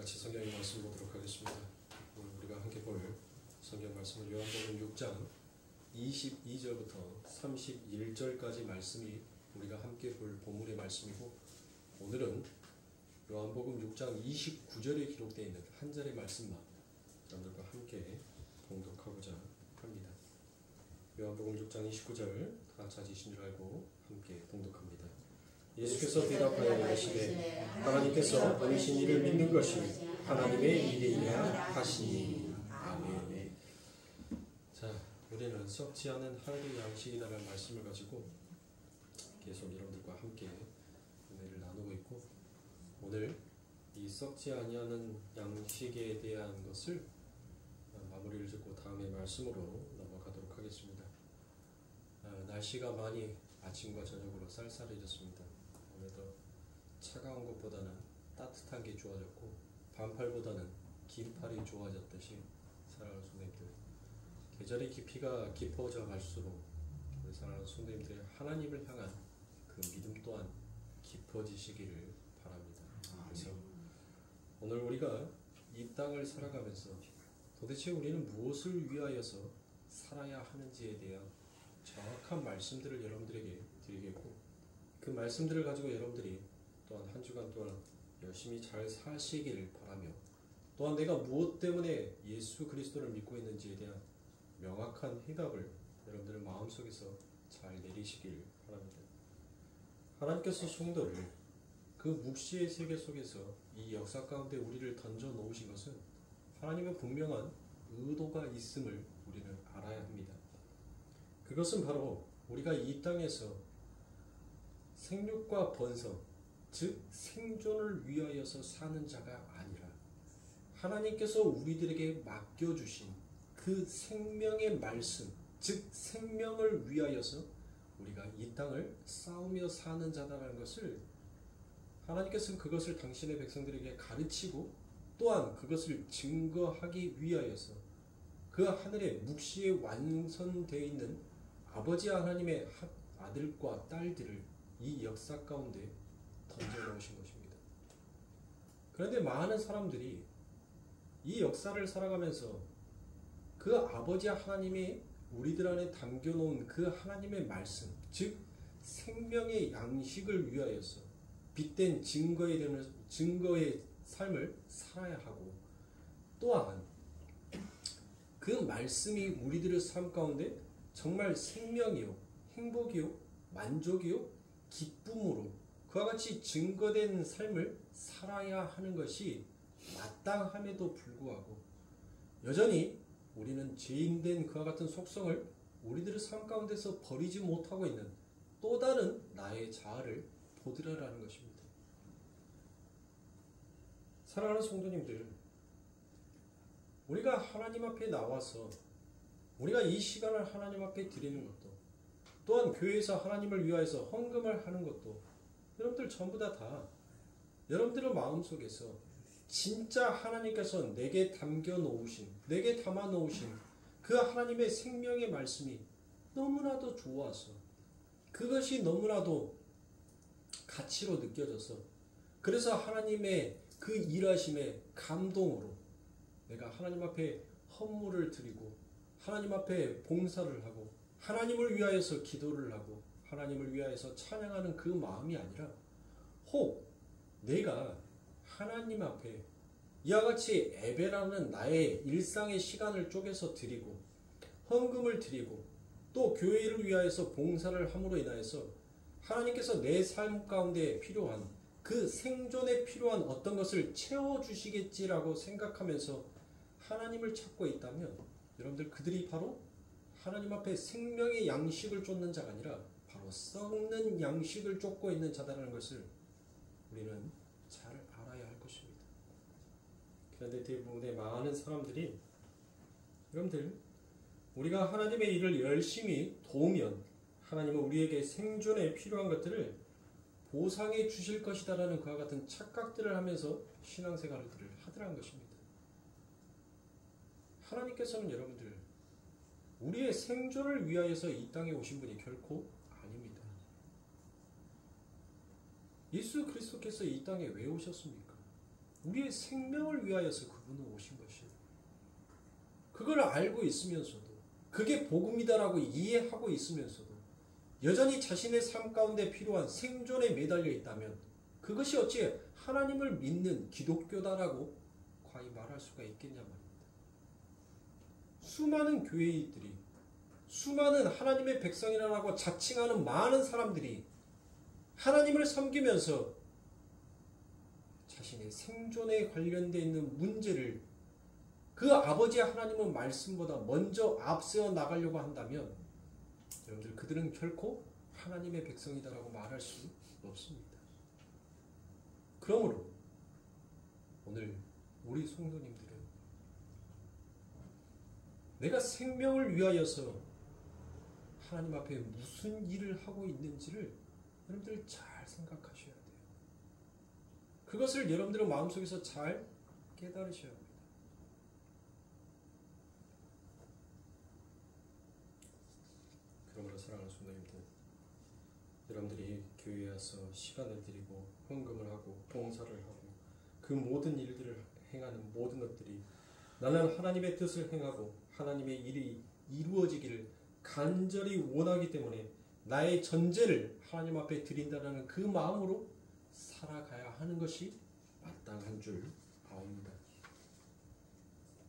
같이 성경의 말씀 보도록 하겠습니다. 오늘 우리가 함께 볼 성경 말씀은 요한복음 6장 22절부터 31절까지 말씀이 우리가 함께 볼 본문의 말씀이고, 오늘은 요한복음 6장 29절에 기록되어 있는 한 절의 말씀만 여러분들과 함께 봉독하고자 합니다. 요한복음 6장 29절 다 같이 하신 줄 알고 함께 봉독합니다. 예수께서 대답하여 이르시되 하나님께서 보내신 이를 믿는 것이 하나님의 일이냐 하시니. 아멘. 자, 우리는 썩지 않은 하늘의 양식이라는 말씀을 가지고 계속 여러분들과 함께 은혜를 나누고 있고, 오늘 이 썩지 아니하는 양식에 대한 것을 마무리를 짓고 다음의 말씀으로 넘어가도록 하겠습니다. 날씨가 많이 아침과 저녁으로 쌀쌀해졌습니다. 아무래도 차가운 것보다는 따뜻한 게 좋아졌고, 반팔보다는 긴팔이 좋아졌듯이 사랑하는 손님들, 계절의 깊이가 깊어져 갈수록 우리 사랑하는 손님들의 하나님을 향한 그 믿음 또한 깊어지시기를 바랍니다. 그래서 오늘 우리가 이 땅을 살아가면서 도대체 우리는 무엇을 위하여서 살아야 하는지에 대한 정확한 말씀들을 여러분들에게 드리겠고, 그 말씀들을 가지고 여러분들이 또한 한 주간 동안 열심히 잘 사시기를 바라며, 또한 내가 무엇 때문에 예수 그리스도를 믿고 있는지에 대한 명확한 해답을 여러분들의 마음속에서 잘 내리시길 바랍니다. 하나님께서 성도를 그 묵시의 세계 속에서 이 역사 가운데 우리를 던져 놓으신 것은 하나님의 분명한 의도가 있음을 우리는 알아야 합니다. 그것은 바로 우리가 이 땅에서 생육과 번성, 즉 생존을 위하여서 사는 자가 아니라 하나님께서 우리들에게 맡겨주신 그 생명의 말씀, 즉 생명을 위하여서 우리가 이 땅을 싸우며 사는 자다라는 것을 하나님께서는 그것을 당신의 백성들에게 가르치고, 또한 그것을 증거하기 위하여서 그 하늘의 묵시에 완성되어 있는 아버지 하나님의 아들과 딸들을 이 역사 가운데 던져놓으신 것입니다. 그런데 많은 사람들이 이 역사를 살아가면서 그 아버지 하나님이 우리들 안에 담겨놓은 그 하나님의 말씀, 즉 생명의 양식을 위하여서 빗댄 증거의 삶을 살아야 하고, 또한 그 말씀이 우리들의 삶 가운데 정말 생명이요, 행복이요, 만족이요, 기쁨으로 그와 같이 증거된 삶을 살아야 하는 것이 마땅함에도 불구하고, 여전히 우리는 죄인된 그와 같은 속성을 우리들의 삶 가운데서 버리지 못하고 있는 또 다른 나의 자아를 보드라라는 것입니다. 사랑하는 성도님들, 우리가 하나님 앞에 나와서 우리가 이 시간을 하나님 앞에 드리는 것도, 또한 교회에서 하나님을 위하여서 헌금을 하는 것도, 여러분들 전부 다 여러분들의 마음속에서 진짜 하나님께서 내게 담겨 놓으신, 내게 담아 놓으신 그 하나님의 생명의 말씀이 너무나도 좋아서, 그것이 너무나도 가치로 느껴져서, 그래서 하나님의 그 일하심의 감동으로 내가 하나님 앞에 헌물을 드리고 하나님 앞에 봉사를 하고 하나님을 위하여서 기도를 하고 하나님을 위하여서 찬양하는 그 마음이 아니라, 혹 내가 하나님 앞에 이와 같이 예배라는 나의 일상의 시간을 쪼개서 드리고 헌금을 드리고 또 교회를 위하여서 봉사를 함으로 인하여서 하나님께서 내 삶 가운데 필요한 그 생존에 필요한 어떤 것을 채워주시겠지라고 생각하면서 하나님을 찾고 있다면, 여러분들 그들이 바로 하나님 앞에 생명의 양식을 쫓는 자가 아니라 바로 썩는 양식을 쫓고 있는 자다라는 것을 우리는 잘 알아야 할 것입니다. 그런데 대부분의 많은 사람들이, 여러분들 우리가 하나님의 일을 열심히 도우면 하나님은 우리에게 생존에 필요한 것들을 보상해 주실 것이다라는 그와 같은 착각들을 하면서 신앙생활을 하더라는 것입니다. 하나님께서는 여러분들 우리의 생존을 위하여서 이 땅에 오신 분이 결코 아닙니다. 예수 그리스도께서 이 땅에 왜 오셨습니까? 우리의 생명을 위하여서 그분은 오신 것이에요. 그걸 알고 있으면서도, 그게 복음이다라고 이해하고 있으면서도 여전히 자신의 삶 가운데 필요한 생존에 매달려 있다면 그것이 어찌 하나님을 믿는 기독교다라고 과히 말할 수가 있겠냐 말입니다. 수많은 교회인들이, 수많은 하나님의 백성이라고 자칭하는 많은 사람들이 하나님을 섬기면서 자신의 생존에 관련되어 있는 문제를 그 아버지 하나님의 말씀보다 먼저 앞세워 나가려고 한다면 여러분들 그들은 결코 하나님의 백성이다라고 말할 수 없습니다. 그러므로 오늘 우리 성도님들은 내가 생명을 위하여서 하나님 앞에 무슨 일을 하고 있는지를 여러분들 잘 생각하셔야 돼요. 그것을 여러분들은 마음속에서 잘 깨달으셔야 합니다. 그러므로 사랑하는 성도님들, 여러분들이 교회에 와서 시간을 드리고 헌금을 하고 봉사를 하고 그 모든 일들을 행하는 모든 것들이 나는 하나님의 뜻을 행하고 하나님의 일이 이루어지기를 간절히 원하기 때문에 나의 전제를 하나님 앞에 드린다는 그 마음으로 살아가야 하는 것이 마땅한 줄 아옵니다.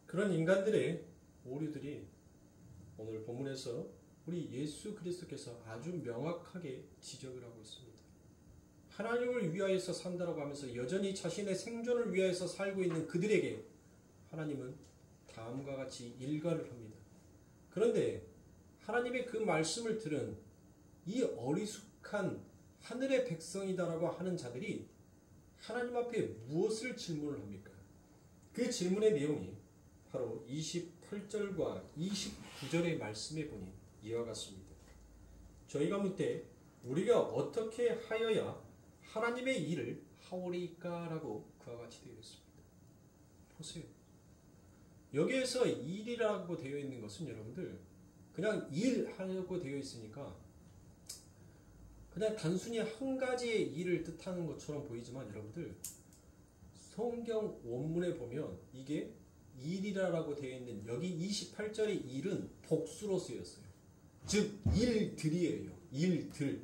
그런 인간들의 오류들이 오늘 본문에서 우리 예수 그리스도께서 아주 명확하게 지적을 하고 있습니다. 하나님을 위하여서 산다라고 하면서 여전히 자신의 생존을 위하여서 살고 있는 그들에게 하나님은 다음과 같이 일갈을 합니다. 그런데 하나님의 그 말씀을 들은 이 어리숙한 하늘의 백성이다라고 하는 자들이 하나님 앞에 무엇을 질문을 합니까? 그 질문의 내용이 바로 28절과 29절의 말씀에 보니 이와 같습니다. 저희가 묻되 우리가 어떻게 하여야 하나님의 일을 하오리까? 라고 그와 같이 되어 있습니다. 보세요. 여기에서 일이라고 되어 있는 것은 여러분들 그냥 일하려고 되어 있으니까 그냥 단순히 한 가지의 일을 뜻하는 것처럼 보이지만 여러분들 성경 원문에 보면 이게 일이라고 되어 있는 여기 28절의 일은 복수로 쓰였어요. 즉 일들이에요. 일들.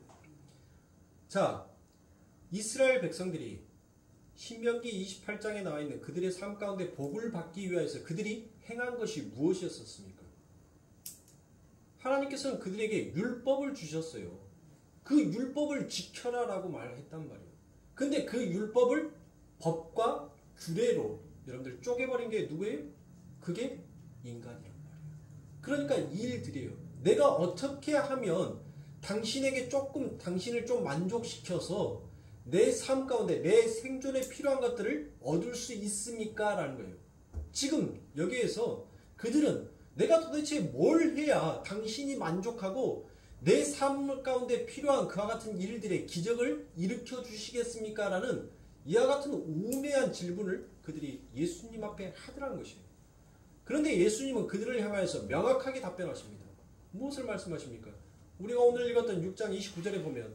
자, 이스라엘 백성들이 신명기 28장에 나와 있는 그들의 삶 가운데 복을 받기 위해서 그들이 행한 것이 무엇이었습니까? 하나님께서는 그들에게 율법을 주셨어요. 그 율법을 지켜라 라고 말했단 말이에요. 근데 그 율법을 법과 규례로 여러분들 쪼개버린 게 누구예요? 그게 인간이란 말이에요. 그러니까 일들이에요. 내가 어떻게 하면 당신을 좀 만족시켜서 내 삶 가운데 내 생존에 필요한 것들을 얻을 수 있습니까? 라는 거예요. 지금 여기에서 그들은 내가 도대체 뭘 해야 당신이 만족하고 내 삶 가운데 필요한 그와 같은 일들의 기적을 일으켜 주시겠습니까? 라는 이와 같은 우매한 질문을 그들이 예수님 앞에 하더라는 것이에요. 그런데 예수님은 그들을 향하여서 명확하게 답변하십니다. 무엇을 말씀하십니까? 우리가 오늘 읽었던 6장 29절에 보면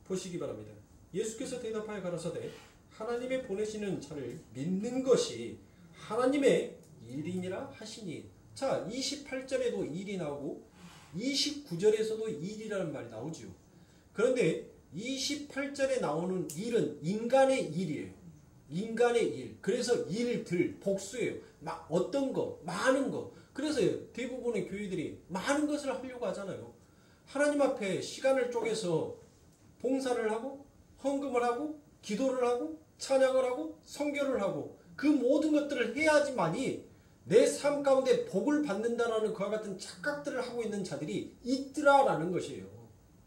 보시기 바랍니다. 예수께서 대답하여 가라사대 하나님의 보내시는 자를 믿는 것이 하나님의 일이니라 하시니. 자, 28절에도 일이 나오고 29절에서도 일이라는 말이 나오지요. 그런데 28절에 나오는 일은 인간의 일이에요. 인간의 일. 그래서 일들, 복수예요. 어떤 거, 많은 거. 그래서 대부분의 교회들이 많은 것을 하려고 하잖아요. 하나님 앞에 시간을 쪼개서 봉사를 하고 헌금을 하고 기도를 하고 찬양을 하고 선교를 하고 그 모든 것들을 해야지만이 내 삶 가운데 복을 받는다라는 그와 같은 착각들을 하고 있는 자들이 있더라라는 것이에요.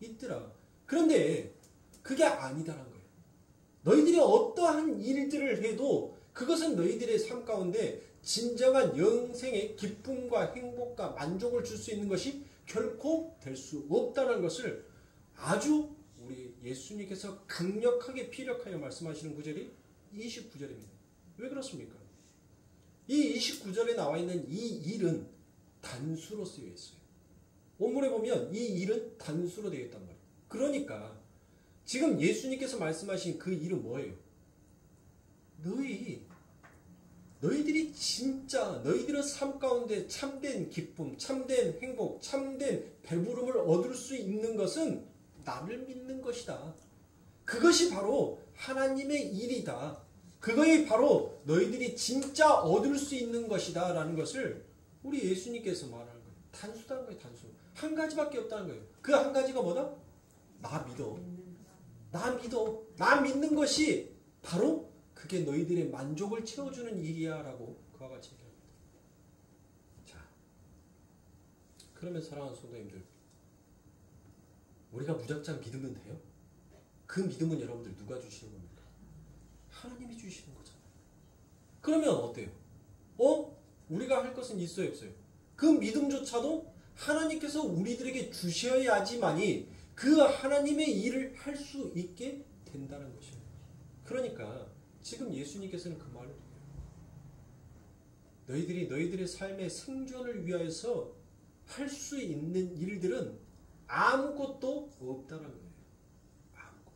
있더라. 그런데 그게 아니다라는 거예요. 너희들이 어떠한 일들을 해도 그것은 너희들의 삶 가운데 진정한 영생의 기쁨과 행복과 만족을 줄 수 있는 것이 결코 될 수 없다는 것을 아주 우리 예수님께서 강력하게 피력하여 말씀하시는 구절이 29절입니다. 왜 그렇습니까? 이 29절에 나와 있는 이 일은 단수로 쓰여 있어요. 원문에 보면 이 일은 단수로 되어 있단 말이에요. 그러니까 지금 예수님께서 말씀하신 그 일은 뭐예요? 너희 너희들이 진짜 너희들의 삶 가운데 참된 기쁨, 참된 행복, 참된 배부름을 얻을 수 있는 것은 나를 믿는 것이다. 그것이 바로 하나님의 일이다. 그것이 바로 너희들이 진짜 얻을 수 있는 것이다 라는 것을 우리 예수님께서 말하는 거예요. 단수다는 거예요. 단수. 한 가지밖에 없다는 거예요. 그 한 가지가 뭐다? 나 믿어. 나 믿어. 나 믿는 것이 바로 그게 너희들의 만족을 채워주는 일이야 라고 그와 같이 얘기합니다. 자, 그러면 사랑하는 성도님들, 우리가 무작정 믿으면 돼요? 그 믿음은 여러분들 누가 주시는 겁니까? 하나님이 주시는 거잖아요. 그러면 어때요? 우리가 할 것은 있어요, 없어요? 그 믿음조차도 하나님께서 우리들에게 주셔야지만이 그 하나님의 일을 할 수 있게 된다는 것이에요. 그러니까 지금 예수님께서는 그 말을 해요. 너희들이 너희들의 삶의 생존을 위하여서 할 수 있는 일들은 아무것도 없다는 거예요. 아무것도.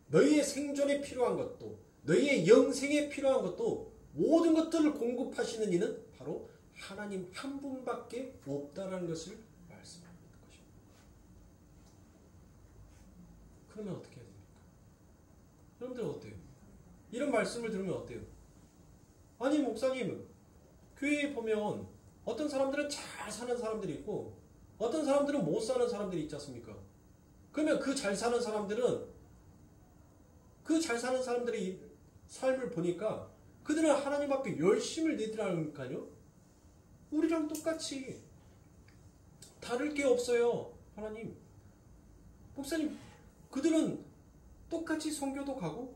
너희의 생존에 필요한 것도, 너희의 영생에 필요한 것도 모든 것들을 공급하시는 이는 바로 하나님 한 분밖에 없다는 것을 말씀하는 것입니다. 그러면 어떻게 해야 됩니까? 여러분들 어때요? 이런 말씀을 들으면 어때요? 아니 목사님, 교회에 보면 어떤 사람들은 잘 사는 사람들이 있고 어떤 사람들은 못 사는 사람들이 있지 않습니까? 그러면 그 잘 사는 사람들은 그 잘 사는 사람들의 삶을 보니까 그들은 하나님 앞에 열심을 내더라니까요. 우리랑 똑같이 다를 게 없어요. 하나님, 목사님, 그들은 똑같이 선교도 가고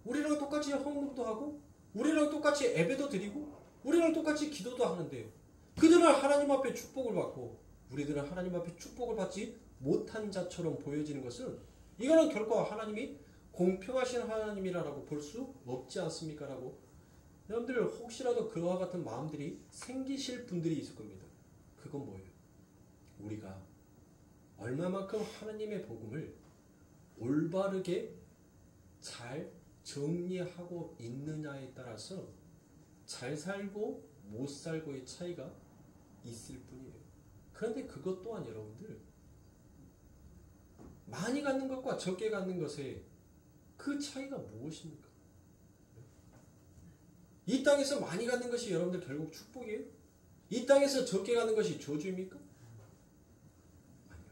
우리랑 똑같이 헌금도 하고 우리랑 똑같이 예배도 드리고 우리랑 똑같이 기도도 하는데 그들은 하나님 앞에 축복을 받고 우리들은 하나님 앞에 축복을 받지 못한 자처럼 보여지는 것은 이거는 결코 하나님이 공평하신 하나님이라고 볼 수 없지 않습니까? 라고 여러분들 혹시라도 그와 같은 마음들이 생기실 분들이 있을 겁니다. 그건 뭐예요? 우리가 얼마만큼 하나님의 복음을 올바르게 잘 정리하고 있느냐에 따라서 잘 살고 못 살고의 차이가 있을 뿐이에요. 그런데 그것 또한 여러분들 많이 갖는 것과 적게 갖는 것의 그 차이가 무엇입니까? 이 땅에서 많이 갖는 것이 여러분들 결국 축복이에요? 이 땅에서 적게 갖는 것이 저주입니까? 아니요.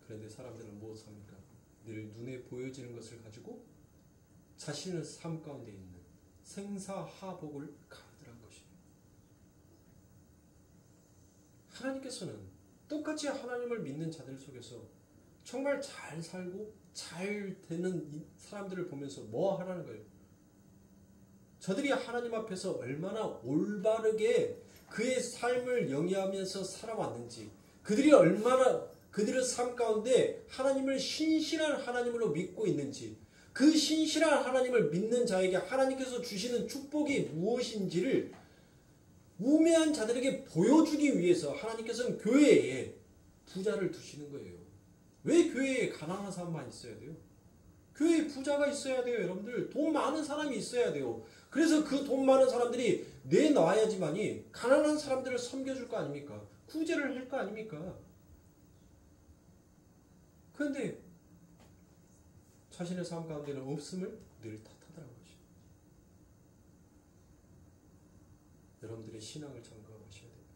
그런데 사람들은 무엇을 합니까? 늘 눈에 보여지는 것을 가지고 자신의 삶 가운데 있는 생사하복을 가르더란 것이에요. 하나님께서는 똑같이 하나님을 믿는 자들 속에서 정말 잘 살고 잘 되는 사람들을 보면서 뭐 하라는 거예요? 저들이 하나님 앞에서 얼마나 올바르게 그의 삶을 영위하면서 살아왔는지, 그들이 얼마나 그들의 삶 가운데 하나님을 신실한 하나님으로 믿고 있는지, 그 신실한 하나님을 믿는 자에게 하나님께서 주시는 축복이 무엇인지를 우매한 자들에게 보여주기 위해서 하나님께서는 교회에 부자를 두시는 거예요. 왜 교회에 가난한 사람만 있어야 돼요? 교회에 부자가 있어야 돼요. 여러분들 돈 많은 사람이 있어야 돼요. 그래서 그 돈 많은 사람들이 내놔야지만이 가난한 사람들을 섬겨줄 거 아닙니까? 구제를 할 거 아닙니까? 그런데 자신의 삶 가운데는 없음을 늘 탓하더라는 것이죠. 여러분들의 신앙을 점검하셔야 됩니다.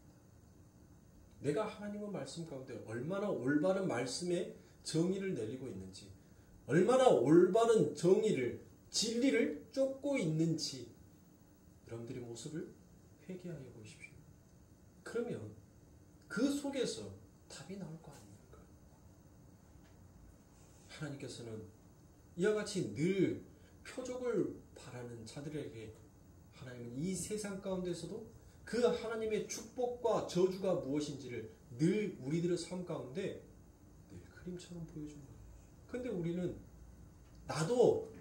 내가 하나님의 말씀 가운데 얼마나 올바른 말씀의 정의를 내리고 있는지, 얼마나 올바른 정의를, 진리를 쫓고 있는지 여러분들의 모습을 회개하여 보십시오. 그러면 그 속에서 답이 나올 거 아닙니까? 하나님께서는 이와 같이 늘 표적을 바라는 자들에게 하나님은 이 세상 가운데서도 그 하나님의 축복과 저주가 무엇인지를 늘 우리들의 삶 가운데 늘 그림처럼 보여줍니다. 그런데 우리는 나도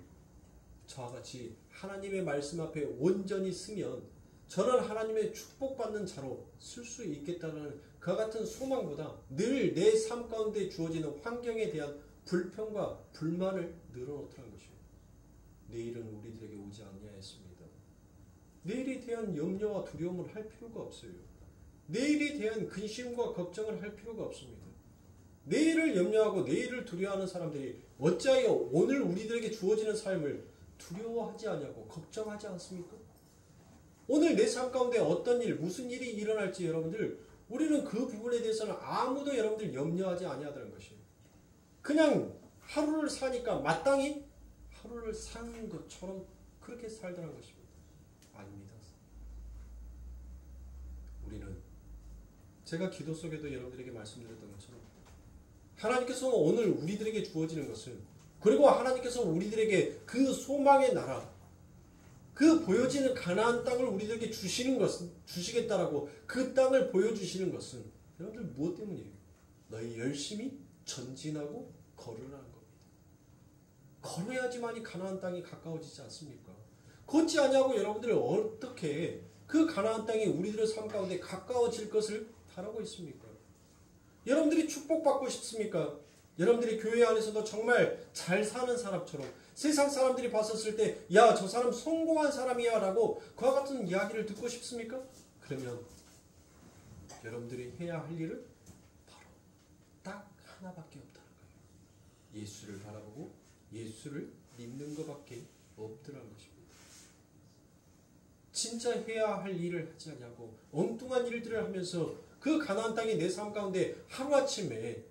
저와 같이 하나님의 말씀 앞에 온전히 쓰면 저는 하나님의 축복받는 자로 쓸 수 있겠다는 그와 같은 소망보다 늘 내 삶 가운데 주어지는 환경에 대한 불평과 불만을 늘어놓더라는 것이에요. 내일은 우리들에게 오지 않냐 했습니다. 내일이 내일에 대한 염려와 두려움을 할 필요가 없어요. 내일에 대한 근심과 걱정을 할 필요가 없습니다. 내일을 염려하고 내일을 두려워하는 사람들이 어찌하여 오늘 우리들에게 주어지는 삶을 두려워하지 않냐고 걱정하지 않습니까? 오늘 내 삶 가운데 어떤 일, 무슨 일이 일어날지 여러분들 우리는 그 부분에 대해서는 아무도 여러분들 염려하지 아니하다는 것이에요. 그냥 하루를 사니까 마땅히 하루를 사는 것처럼 그렇게 살더라는 것입니다. 아닙니다. 우리는 제가 기도 속에도 여러분들에게 말씀드렸던 것처럼 하나님께서 오늘 우리들에게 주어지는 것은 그리고 하나님께서 우리들에게 그 소망의 나라 그 보여지는 가나안 땅을 우리들에게 주시는 것은 주시겠다라고 그 땅을 보여주시는 것은 여러분들 무엇 때문이에요? 너희 열심히 전진하고 걸으라는 겁니다. 걸어야지만이 가나안 땅이 가까워지지 않습니까? 걷지 않냐고 여러분들 어떻게 그 가나안 땅이 우리들의 삶 가운데 가까워질 것을 바라고 있습니까? 여러분들이 축복받고 싶습니까? 여러분들이 교회 안에서도 정말 잘 사는 사람처럼 세상 사람들이 봤었을 때 야, 저 사람 성공한 사람이야 라고 그와 같은 이야기를 듣고 싶습니까? 그러면 여러분들이 해야 할 일은 바로 딱 하나밖에 없다는 거예요. 예수를 바라보고 예수를 믿는 것밖에 없더라는 것입니다. 진짜 해야 할 일을 하지 않냐고 엉뚱한 일들을 하면서 그 가나안 땅이 내 삶 가운데 하루아침에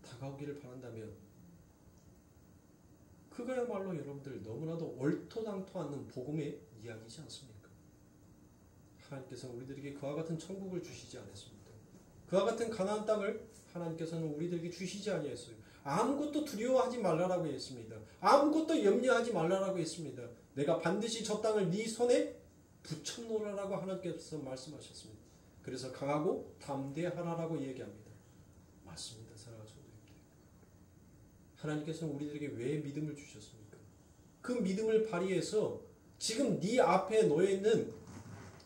다가오기를 바란다면 그거야말로 여러분들 너무나도 옳토당토 않는 복음의 이야기이지 않습니까? 하나님께서는 우리들에게 그와 같은 천국을 주시지 않았습니다. 그와 같은 가나안 땅을 하나님께서는 우리들에게 주시지 아니했어요. 아무것도 두려워하지 말라라고 했습니다. 아무것도 염려하지 말라라고 했습니다. 내가 반드시 저 땅을 네 손에 붙여놓으라라고 하나님께서 말씀하셨습니다. 그래서 강하고 담대하라라고 얘기합니다. 맞습니다. 사랑하는 성도님들. 하나님께서는 우리들에게 왜 믿음을 주셨습니까? 그 믿음을 발휘해서 지금 네 앞에 놓여있는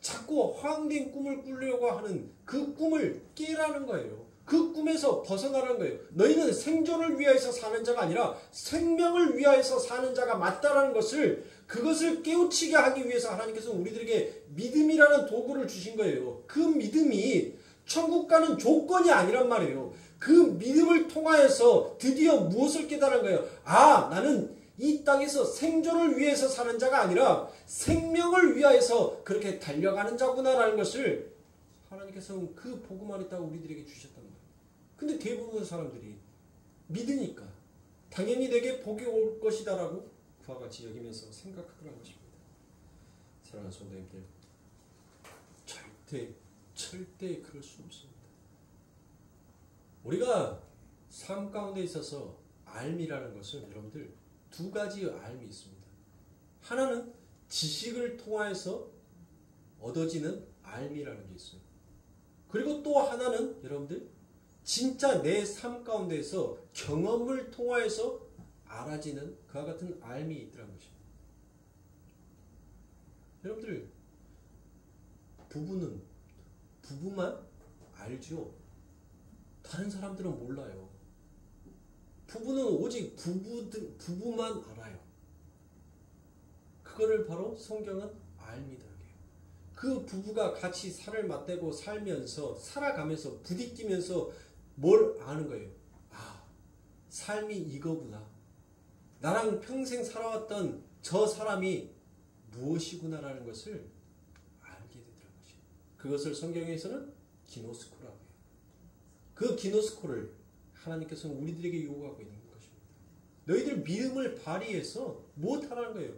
자꾸 허황된 꿈을 꾸려고 하는 그 꿈을 깨라는 거예요. 그 꿈에서 벗어나라는 거예요. 너희는 생존을 위하여서 사는 자가 아니라 생명을 위하여서 사는 자가 맞다라는 것을 그것을 깨우치게 하기 위해서 하나님께서는 우리들에게 믿음이라는 도구를 주신 거예요. 그 믿음이 천국 가는 조건이 아니란 말이에요. 그 믿음을 통하여서 드디어 무엇을 깨달은 거예요? 아, 나는 이 땅에서 생존을 위해서 사는 자가 아니라 생명을 위하여서 그렇게 달려가는 자구나라는 것을 하나님께서는 그 복음 안에 있다고 우리들에게 주셨단 말이에요. 근데 대부분 사람들이 믿으니까 당연히 내게 복이 올 것이다라고 그와 같이 여기면서 생각하더라는 것입니다. 사랑하는 성도님들, 절대 그럴 수 없습니다. 우리가 삶 가운데 있어서 알미라는 것은 여러분들 두 가지의 알미 있습니다. 하나는 지식을 통하여서 얻어지는 알미라는 게 있어요. 그리고 또 하나는 여러분들 진짜 내 삶 가운데서 경험을 통하여서 알아지는 그와 같은 알미 있더라는 것입니다. 여러분들 부부만 알죠. 다른 사람들은 몰라요. 부부는 오직 부부만 알아요. 그거를 바로 성경은 알미라고 해요. 그 부부가 같이 살을 맞대고 살면서 살아가면서 부딪히면서 뭘 아는 거예요? 아, 삶이 이거구나. 나랑 평생 살아왔던 저 사람이 무엇이구나라는 것을 알게 되더라는 것이에요. 그것을 성경에서는 기노스코라고 해요. 그 기노스코를 하나님께서는 우리들에게 요구하고 있는 것입니다. 너희들 믿음을 발휘해서 무엇하라는 거예요?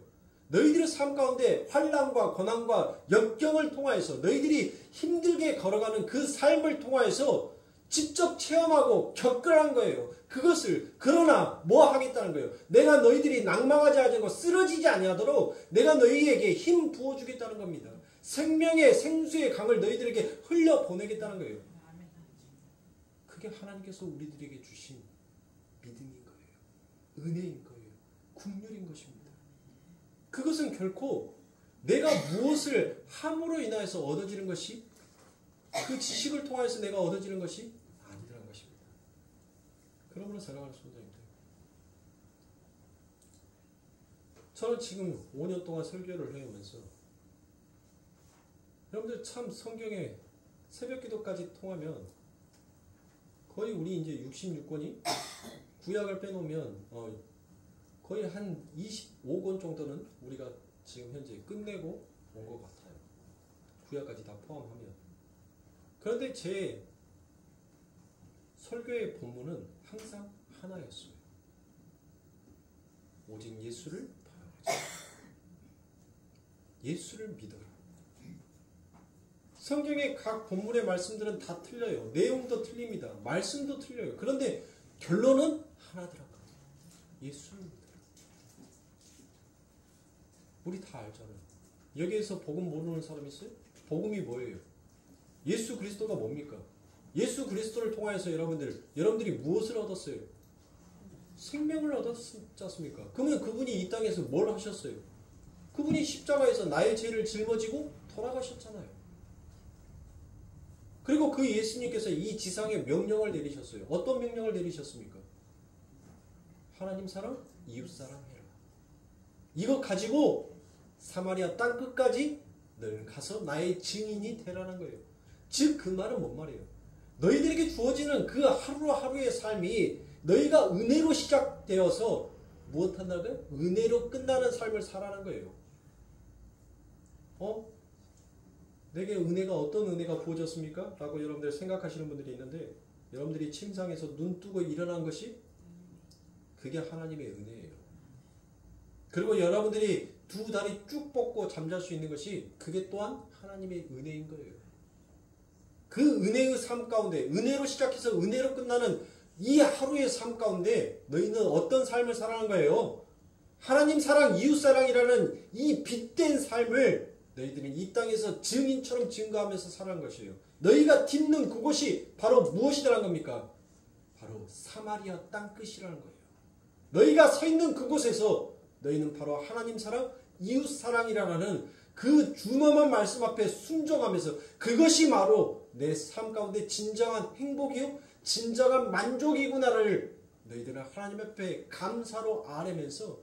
너희들의 삶 가운데 환난과 고난과 역경을 통하여서 너희들이 힘들게 걸어가는 그 삶을 통하여서 직접 체험하고 겪으라는 거예요. 그것을 그러나 뭐 하겠다는 거예요? 내가 너희들이 낭망하지 않고 쓰러지지 아니하도록 내가 너희에게 힘 부어주겠다는 겁니다. 생명의 생수의 강을 너희들에게 흘려보내겠다는 거예요. 그게 하나님께서 우리들에게 주신 믿음인 거예요. 은혜인 거예요. 국률인 것입니다. 그것은 결코 내가 무엇을 함으로 인하여서 얻어지는 것이 그 지식을 통해서 내가 얻어지는 것이 아니라는 것입니다. 그러므로 사랑하는 성도님들, 저는 지금 5년 동안 설교를 해오면서 여러분들 참 성경에 새벽 기도까지 통하면 거의 우리 이제 66권이 구약을 빼놓으면 거의 한 25권 정도는 우리가 지금 현재 끝내고 온 것 같아요. 구약까지 다 포함하면. 그런데 제 설교의 본문은 항상 하나였어요. 오직 예수를 바라보자. 예수를 믿어라. 성경의 각 본문의 말씀들은 다 틀려요. 내용도 틀립니다. 말씀도 틀려요. 그런데 결론은 하나더라고요. 예수를 믿어라. 우리 다 알잖아요. 여기에서 복음 모르는 사람 있어요? 복음이 뭐예요? 예수 그리스도가 뭡니까? 예수 그리스도를 통하여서 여러분들이 무엇을 얻었어요? 생명을 얻었지 않습니까? 그러면 그분이 이 땅에서 뭘 하셨어요? 그분이 십자가에서 나의 죄를 짊어지고 돌아가셨잖아요. 그리고 그 예수님께서 이 지상에 명령을 내리셨어요. 어떤 명령을 내리셨습니까? 하나님 사랑, 이웃 사랑해라. 이거 가지고 사마리아 땅 끝까지 늘 가서 나의 증인이 되라는 거예요. 즉 그 말은 뭔 말이에요? 너희들에게 주어지는 그 하루하루의 삶이 너희가 은혜로 시작되어서 무엇한다고요? 은혜로 끝나는 삶을 살아가는 거예요. 내게 은혜가 어떤 은혜가 부어졌습니까? 라고 여러분들 생각하시는 분들이 있는데 여러분들이 침상에서 눈 뜨고 일어난 것이 그게 하나님의 은혜예요. 그리고 여러분들이 두 다리 쭉 뻗고 잠잘 수 있는 것이 그게 또한 하나님의 은혜인 거예요. 그 은혜의 삶 가운데 은혜로 시작해서 은혜로 끝나는 이 하루의 삶 가운데 너희는 어떤 삶을 살아가는 거예요? 하나님 사랑, 이웃 사랑이라는 이 빛된 삶을 너희들은 이 땅에서 증인처럼 증거하면서 살아가는 것이에요. 너희가 딛는 그곳이 바로 무엇이라는 겁니까? 바로 사마리아 땅끝이라는 거예요. 너희가 서 있는 그곳에서 너희는 바로 하나님 사랑, 이웃 사랑이라는 그 준엄한 말씀 앞에 순종하면서 그것이 바로 내 삶 가운데 진정한 행복이요 진정한 만족이구나를 너희들은 하나님 앞에 감사로 아뢰면서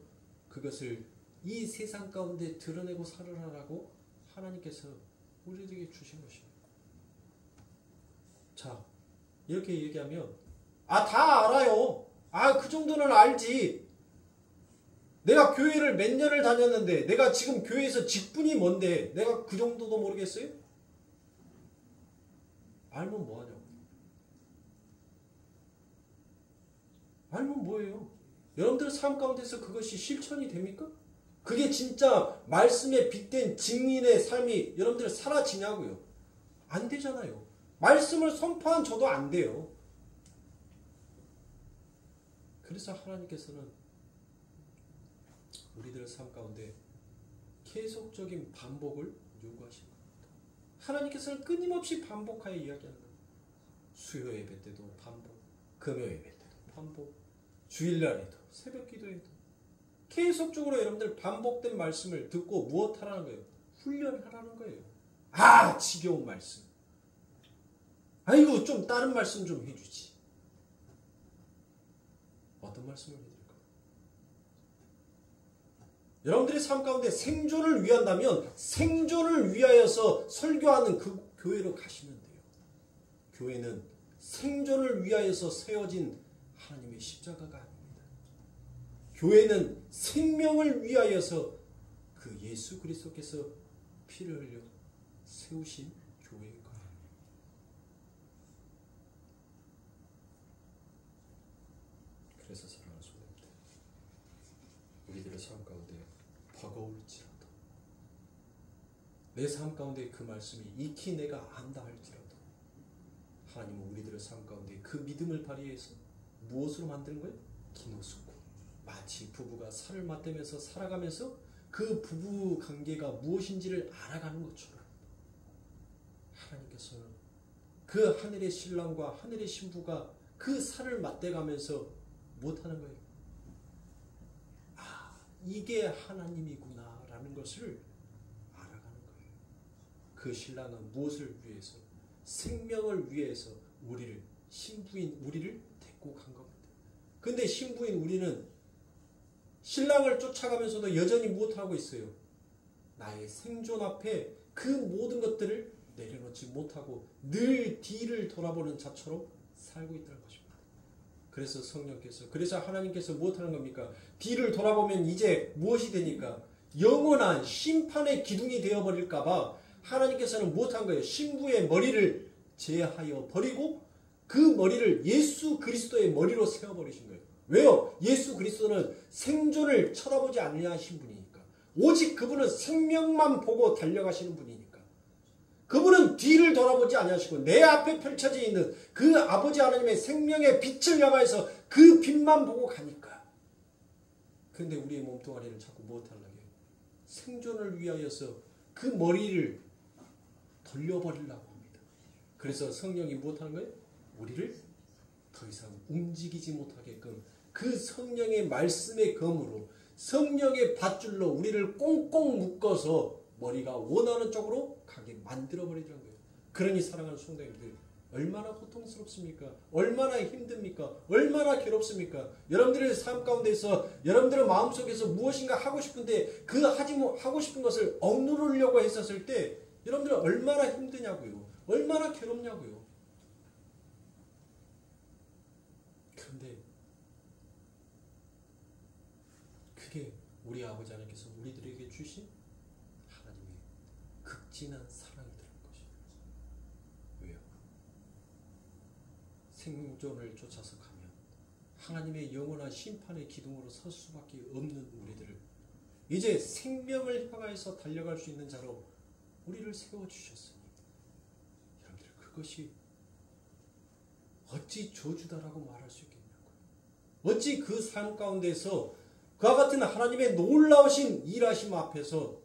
그것을 이 세상 가운데 드러내고 살아라라고 하나님께서 우리에게 주신 것입니다. 자, 이렇게 얘기하면 다 알아요. 그 정도는 알지. 내가 교회를 몇 년을 다녔는데 내가 지금 교회에서 직분이 뭔데 내가 그 정도도 모르겠어요? 알면 뭐하냐고. 알면 뭐예요? 여러분들 삶 가운데서 그것이 실천이 됩니까? 그게 진짜 말씀에 빗댄 증인의 삶이 여러분들 사라지냐고요? 안 되잖아요. 말씀을 선포한 저도 안 돼요. 그래서 하나님께서는 우리들의 삶 가운데 계속적인 반복을 요구하시는 겁니다. 하나님께서는 끊임없이 반복하여 이야기하는 겁니다. 수요 예배 때도 반복, 금요 예배 때도 반복, 주일날에도 새벽 기도에도 계속적으로 여러분들 반복된 말씀을 듣고 무엇 하라는 거예요? 훈련하라는 거예요. 지겨운 말씀. 아이고 좀 다른 말씀 좀 해주지. 어떤 말씀을 해드릴까요? 여러분들의 삶 가운데 생존을 위한다면 생존을 위하여서 설교하는 그 교회로 가시면 돼요. 교회는 생존을 위하여서 세워진 하나님의 십자가가 아닙니다. 교회는 생명을 위하여서 그 예수 그리스도께서 피를 흘려 세우신 교회의 것. 그래서 사랑하는 성도님들, 우리들의 삶 가운데 버거울지라도 내 삶 가운데 그 말씀이 익히 내가 안다 할지라도 하나님은 우리들의 삶 가운데 그 믿음을 발휘해서 무엇으로 만드는 거예요? 기노숙고. 마치 부부가 살을 맞대면서 살아가면서 그 부부 관계가 무엇인지를 알아가는 것처럼 하나님께서는 그 하늘의 신랑과 하늘의 신부가 그 살을 맞대가면서 무엇하는 거예요? 이게 하나님이구나 라는 것을 알아가는 거예요. 그 신랑은 무엇을 위해서? 생명을 위해서 우리를, 신부인 우리를 데리고 간 겁니다. 근데 신부인 우리는 신랑을 쫓아가면서도 여전히 무엇하고 있어요? 나의 생존 앞에 그 모든 것들을 내려놓지 못하고 늘 뒤를 돌아보는 자처럼 살고 있다는 것입니다. 그래서 하나님께서 무엇하는 겁니까? 뒤를 돌아보면 이제 무엇이 되니까? 영원한 심판의 기둥이 되어버릴까봐 하나님께서는 무엇한 거예요? 신부의 머리를 제하여 버리고 그 머리를 예수 그리스도의 머리로 세워버리신 거예요. 왜요? 예수 그리스도는 생존을 쳐다보지 아니하신 분이니까. 오직 그분은 생명만 보고 달려가시는 분이니까. 그분은 뒤를 돌아보지 아니하시고 내 앞에 펼쳐져 있는 그 아버지 하나님의 생명의 빛을 향하여서 그 빛만 보고 가니까. 그런데 우리의 몸뚱아리를 자꾸 무엇하려고 해요? 생존을 위하여서 그 머리를 돌려버리려고 합니다. 그래서 성령이 무엇하는 거예요? 우리를 더 이상 움직이지 못하게끔 그 성령의 말씀의 검으로 성령의 밧줄로 우리를 꽁꽁 묶어서 머리가 원하는 쪽으로 가게 만들어버리더라는 거예요. 그러니 사랑하는 성도님들, 얼마나 고통스럽습니까? 얼마나 힘듭니까? 얼마나 괴롭습니까? 여러분들의 삶 가운데서 여러분들의 마음속에서 무엇인가 하고 싶은데 그 하고 싶은 것을 억누르려고 했었을 때 여러분들은 얼마나 힘드냐고요. 얼마나 괴롭냐고요. 그런데 그게 우리 아버지 하나님께서 우리들에게 주신 하나님의 극진한 사랑이라는 것입니다. 왜요? 생존을 쫓아서 가면 하나님의 영원한 심판의 기둥으로 설 수밖에 없는 우리들을 이제 생명을 향하여서 달려갈 수 있는 자로 우리를 세워주셨으니 여러분들 그것이 어찌 저주다라고 말할 수 있겠냐고요. 어찌 그 삶 가운데서 그와 같은 하나님의 놀라우신 일하심 앞에서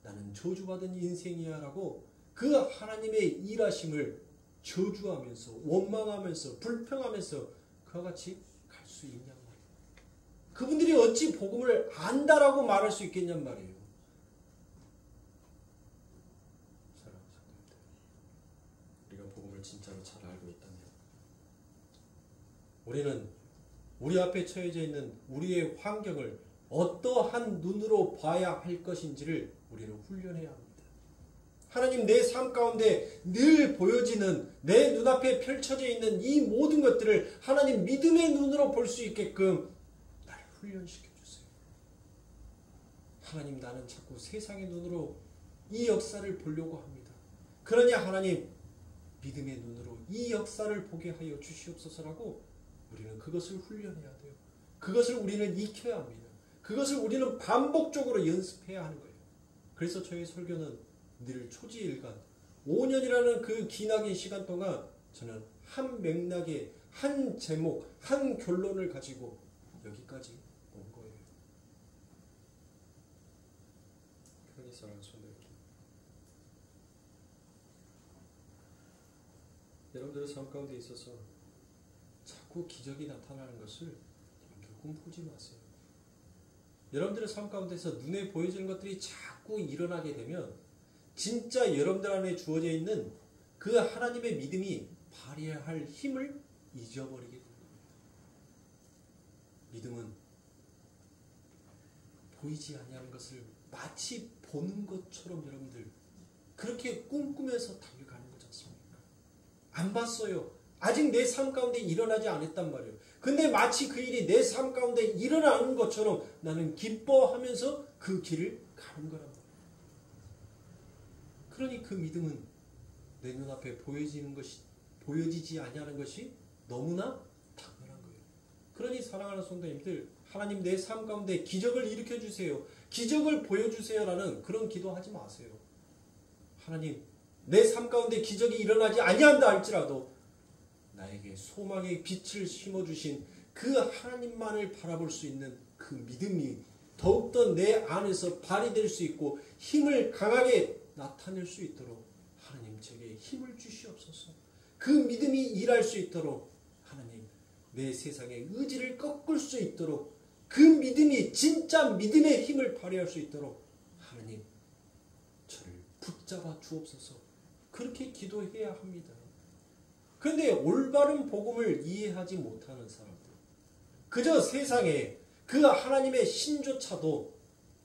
나는 저주받은 인생이야 라고 그 하나님의 일하심을 저주하면서 원망하면서 불평하면서 그와 같이 갈 수 있냔 말이에요. 그분들이 어찌 복음을 안다라고 말할 수 있겠냔 말이에요. 사랑하는 성도님들, 우리가 복음을 진짜로 잘 알고 있다면 우리는 우리 앞에 처해져 있는 우리의 환경을 어떠한 눈으로 봐야 할 것인지를 우리는 훈련해야 합니다. 하나님, 내 삶 가운데 늘 보여지는 내 눈앞에 펼쳐져 있는 이 모든 것들을 하나님 믿음의 눈으로 볼 수 있게끔 나를 훈련시켜 주세요. 하나님, 나는 자꾸 세상의 눈으로 이 역사를 보려고 합니다. 그러니 하나님, 믿음의 눈으로 이 역사를 보게 하여 주시옵소서라고 우리는 그것을 훈련해야 돼요. 그것을 우리는 익혀야 합니다. 그것을 우리는 반복적으로 연습해야 하는 거예요. 그래서 저희 설교는 늘 초지일간 5년이라는 그 기나긴 시간 동안 저는 한 맥락의 한 제목, 한 결론을 가지고 여기까지 온 거예요. 그러니 사랑하는 성도님들, 여러분들의 삶 가운데 있어서 자꾸 기적이 나타나는 것을 꿈꾸지 마세요. 여러분들의 삶 가운데서 눈에 보여지는 것들이 자꾸 일어나게 되면 진짜 여러분들 안에 주어져 있는 그 하나님의 믿음이 발휘해야 할 힘을 잊어버리게 됩니다. 믿음은 보이지 아니하는 것을 마치 보는 것처럼 여러분들 그렇게 꿈꾸면서 달려가는 거지 않습니까? 안 봤어요. 아직 내 삶 가운데 일어나지 않았단 말이에요. 근데 마치 그 일이 내 삶 가운데 일어나는 것처럼 나는 기뻐하면서 그 길을 가는 거란 말이에요. 그러니 그 믿음은 내 눈앞에 보여지지 아니하는 것이 너무나 당연한 거예요. 그러니 사랑하는 성도님들, 하나님 내 삶 가운데 기적을 일으켜 주세요. 기적을 보여주세요 라는 그런 기도하지 마세요. 하나님, 내 삶 가운데 기적이 일어나지 아니한다 할지라도 나에게 소망의 빛을 심어주신 그 하나님만을 바라볼 수 있는 그 믿음이 더욱더 내 안에서 발휘될 수 있고 힘을 강하게 나타낼 수 있도록 하나님 제게 힘을 주시옵소서. 그 믿음이 일할 수 있도록 하나님 내 세상의 의지를 꺾을 수 있도록 그 믿음이 진짜 믿음의 힘을 발휘할 수 있도록 하나님 저를 붙잡아 주옵소서. 그렇게 기도해야 합니다. 그런데 올바른 복음을 이해하지 못하는 사람들, 그저 세상에 그 하나님의 신조차도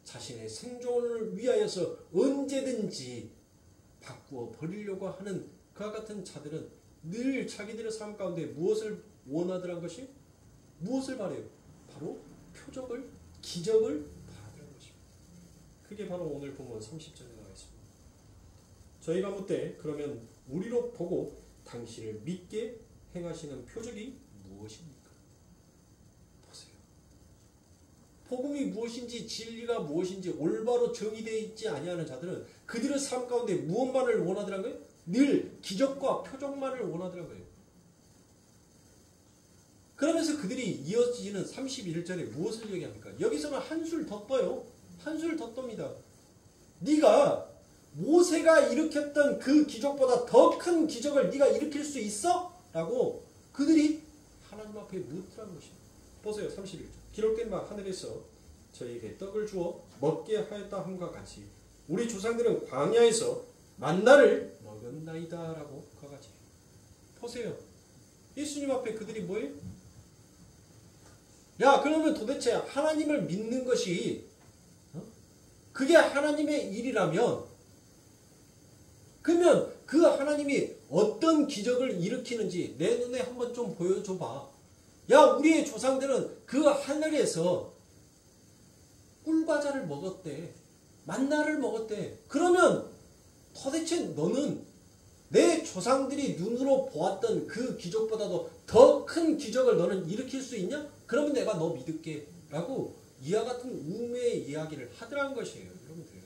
자신의 생존을 위하여서 언제든지 바꾸어 버리려고 하는 그와 같은 자들은 늘 자기들의 삶 가운데 무엇을 원하더란 것이? 무엇을 바래요? 바로 표적을, 기적을 바라는 것입니다. 그게 바로 오늘 본문 30절에 나와 있습니다. 저희가 묻되 그러면 우리로 보고 당신을 믿게 행하시는 표적이 무엇입니까? 보세요. 복음이 무엇인지 진리가 무엇인지 올바로 정의되어 있지 아니하는 자들은 그들의 삶 가운데 무엇만을 원하더란 거예요? 늘 기적과 표적만을 원하더란 거예요. 그러면서 그들이 이어지는 31절에 무엇을 얘기합니까? 여기서는 한술 더 떠요. 한술 더 떱니다. 네가 모세가 일으켰던 그 기적보다 더 큰 기적을 네가 일으킬 수 있어? 라고 그들이 하나님 앞에 묻더라는 것입니다. 보세요. 31절. 기록된 바 하늘에서 저희에게 떡을 주어 먹게 하였다 함과 같이 우리 조상들은 광야에서 만나를 먹었나이다 라고 그와 같이. 보세요. 예수님 앞에 그들이 뭐예요? 야, 그러면 도대체 하나님을 믿는 것이 그게 하나님의 일이라면 그러면 그 하나님이 어떤 기적을 일으키는지 내 눈에 한번 좀 보여줘봐. 야, 우리의 조상들은 그 하늘에서 꿀과자를 먹었대. 만나를 먹었대. 그러면 도대체 너는 내 조상들이 눈으로 보았던 그 기적보다도 더 큰 기적을 너는 일으킬 수 있냐? 그러면 내가 너 믿을게. 라고 이와 같은 우매의 이야기를 하더란 것이에요. 여러분들.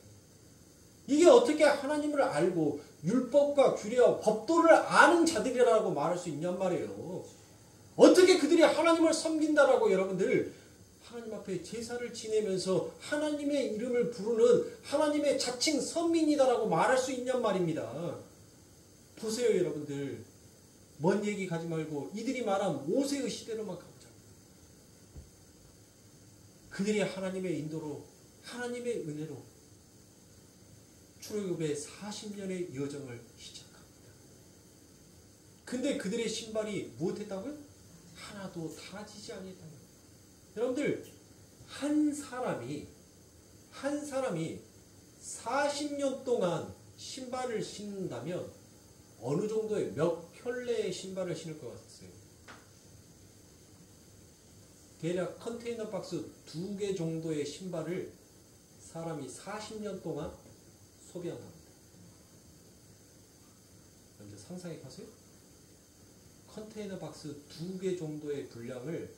이게 어떻게 하나님을 알고 율법과 규례와 법도를 아는 자들이라고 말할 수 있냔 말이에요. 어떻게 그들이 하나님을 섬긴다라고 여러분들 하나님 앞에 제사를 지내면서 하나님의 이름을 부르는 하나님의 자칭 선민이다라고 말할 수 있냔 말입니다. 보세요 여러분들. 먼 얘기 가지 말고 이들이 말한 모세의 시대로만 가보자. 그들이 하나님의 인도로 하나님의 은혜로 출애굽의 40년의 여정을 시작합니다. 근데 그들의 신발이 무엇했다고요? 하나도 사라지지 아니했다고요. 여러분들 한 사람이 40년 동안 신발을 신는다면 어느 정도의 몇 켤레의 신발을 신을 것 같았어요? 대략 컨테이너 박스 2개 정도의 신발을 사람이 40년 동안 소비한답니다. 먼저 상상해 보세요. 컨테이너 박스 2개 정도의 분량을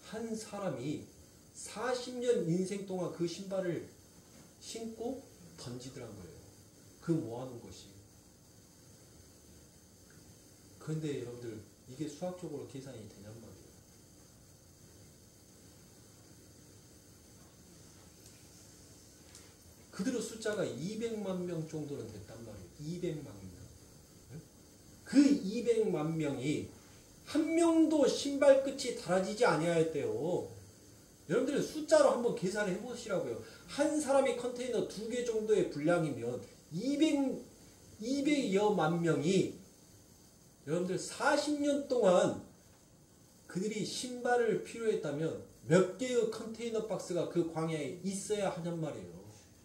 한 사람이 40년 인생 동안 그 신발을 신고 던지더란 거예요. 그 모아놓은 것이. 그런데 여러분들 이게 수학적으로 계산이 되냔 말이에요. 그들의 숫자가 200만 명 정도는 됐단 말이에요. 200만 명. 그 200만 명이 한 명도 신발 끝이 달아지지 아니하였대요. 여러분들 숫자로 한번 계산을 해보시라고요. 한 사람이 컨테이너 2개 정도의 분량이면 200여만 명이 여러분들 40년 동안 그들이 신발을 필요했다면 몇 개의 컨테이너 박스가 그 광야에 있어야 하냔 말이에요.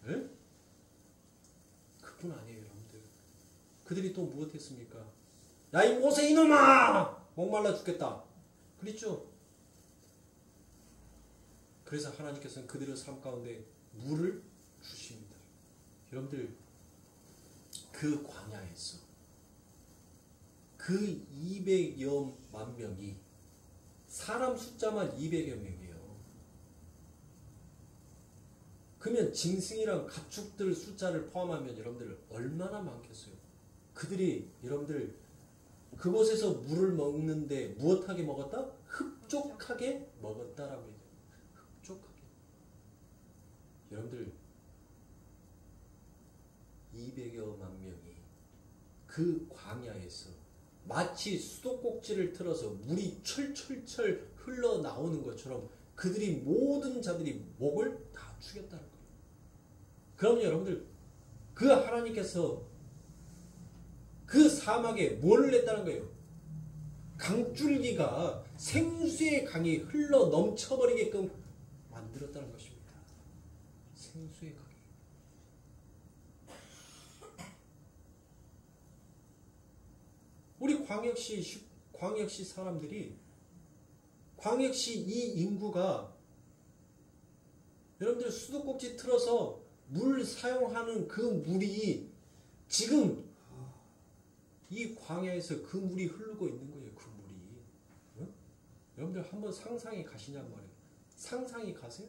에? 그뿐 아니에요 여러분들. 그들이 또 무엇했습니까? 야 이 모세 이놈아! 목말라 죽겠다. 그랬죠? 그래서 하나님께서는 그들의 삶 가운데 물을 주십니다. 여러분들 그 광야에서 그 200여만 명이 사람 숫자만 200여 명이에요. 그러면 짐승이랑 가축들 숫자를 포함하면 여러분들 얼마나 많겠어요? 그들이 여러분들 그곳에서 물을 먹는데 무엇하게 먹었다? 흡족하게 먹었다라고 해요. 흡족하게. 여러분들 200여만 명이 그 광야에서 마치 수도꼭지를 틀어서 물이 철철철 흘러나오는 것처럼 그들이 모든 자들이 목을 다 죽였다는 거예요. 그럼 여러분들 그 하나님께서 그 사막에 뭘 냈다는 거예요? 강줄기가 생수의 강이 흘러 넘쳐버리게끔 만들었다는 것입니다. 생수의 강이. 광역시 사람들이, 광역시 이 인구가 여러분들 수도꼭지 틀어서 물 사용하는 그 물이 지금 이 광야에서 그 물이 흐르고 있는 거예요. 그 물이. 어? 여러분들 한번 상상해 가시냔 말이에요. 상상해 가세요?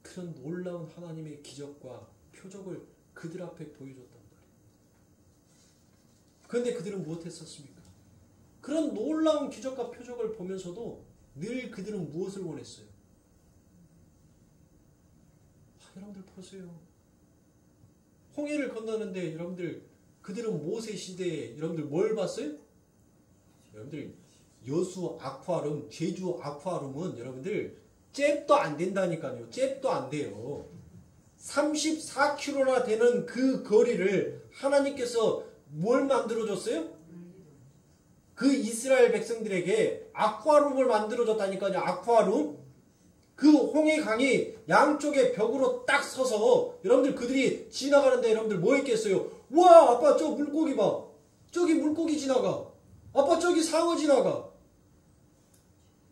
그런 놀라운 하나님의 기적과 표적을 그들 앞에 보여줬단 말이에요. 그런데 그들은 무엇했었습니까? 그런 놀라운 기적과 표적을 보면서도 늘 그들은 무엇을 원했어요? 여러분들 보세요. 홍해를 건너는데 여러분들 그들은 모세 시대에 여러분들 뭘 봤어요? 여러분들 여수 아쿠아룸, 제주 아쿠아룸은 여러분들 잽도 안 된다니까요. 잽도 안 돼요. 34km나 되는 그 거리를 하나님께서 뭘 만들어줬어요? 그 이스라엘 백성들에게 아쿠아룸을 만들어줬다니까요. 아쿠아룸. 그 홍해강이 양쪽에 벽으로 딱 서서 여러분들 그들이 지나가는데 여러분들 뭐 했겠어요? 와, 아빠 저 물고기 봐. 저기 물고기 지나가. 아빠 저기 상어 지나가.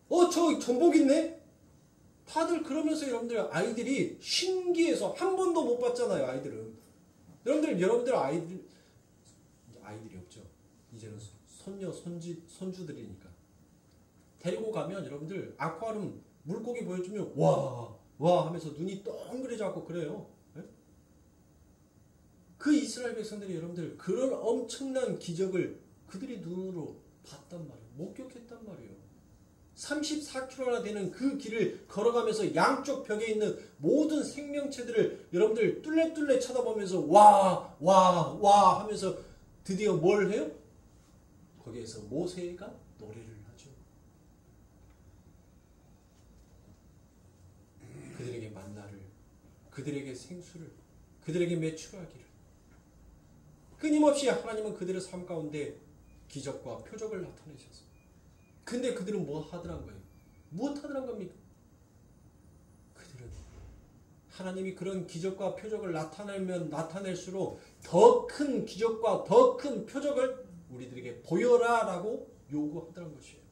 저 전복 있네? 다들 그러면서 여러분들 아이들이 신기해서 한 번도 못 봤잖아요. 아이들은. 여러분들 아이들이 없죠. 이제는 손주들이니까. 데리고 가면 여러분들 아쿠아룸 물고기 보여주면 와 하면서 눈이 동그래져 갖고 그래요. 네? 그 이스라엘 백성들이 여러분들 그런 엄청난 기적을 그들이 눈으로 봤단 말이에요. 목격했단 말이에요. 34km나 되는 그 길을 걸어가면서 양쪽 벽에 있는 모든 생명체들을 여러분들 뚫레뚫레 쳐다보면서 와 하면서 드디어 뭘 해요? 거기에서 모세가 노래를 하죠. 그들에게 만나를, 그들에게 생수를, 그들에게 매출하기를. 끊임없이 하나님은 그들의 삶 가운데 기적과 표적을 나타내셨어요. 근데 그들은 뭐 하더란 거예요? 무엇 하더란 겁니까? 그들은 하나님이 그런 기적과 표적을 나타낼수록 더 큰 기적과 더 큰 표적을 우리들에게 보여라 라고 요구하더란 것이에요.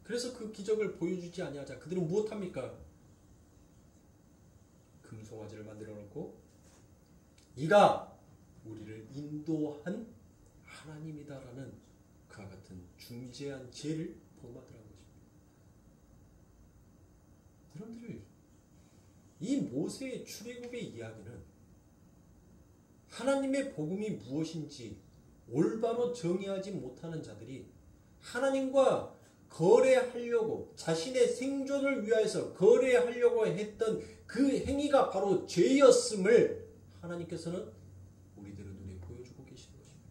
그래서 그 기적을 보여주지 아니하자 그들은 무엇합니까? 금송아지를 만들어 놓고 이가 우리를 인도한 하나님이다라는 그와 같은 중재한 죄를 범하더라는 것입니다. 여러분들, 이 모세의 출애굽의 이야기는 하나님의 복음이 무엇인지 올바로 정의하지 못하는 자들이 하나님과 거래하려고, 자신의 생존을 위하여서 거래하려고 했던 그 행위가 바로 죄였음을 하나님께서는 우리들의 눈에 보여주고 계시는 것입니다.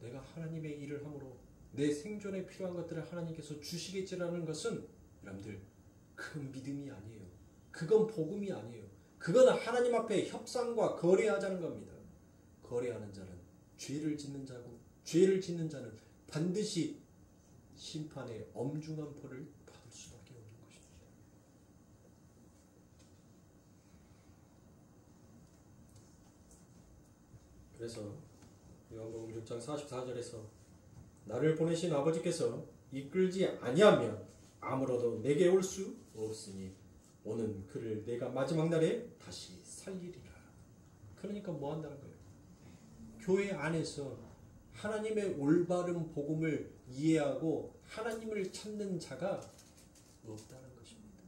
내가 하나님의 일을 함으로 내 생존에 필요한 것들을 하나님께서 주시겠지라는 것은 여러분들 그건 믿음이 아니에요. 그건 복음이 아니에요. 그건 하나님 앞에 협상과 거래하자는 겁니다. 거래하는 자는 죄를 짓는 자고, 죄를 짓는 자는 반드시 심판의 엄중한 벌을 받을 수밖에 없는 것입니다. 그래서 요한복음 6장 44절에서 나를 보내신 아버지께서 이끌지 아니하면 아무로도 내게 올 수 없으니 오는 그를 내가 마지막 날에 다시 살리리라. 그러니까 뭐 한다는 거예요? 교회 안에서 하나님의 올바른 복음을 이해하고 하나님을 찾는 자가 없다는 것입니다.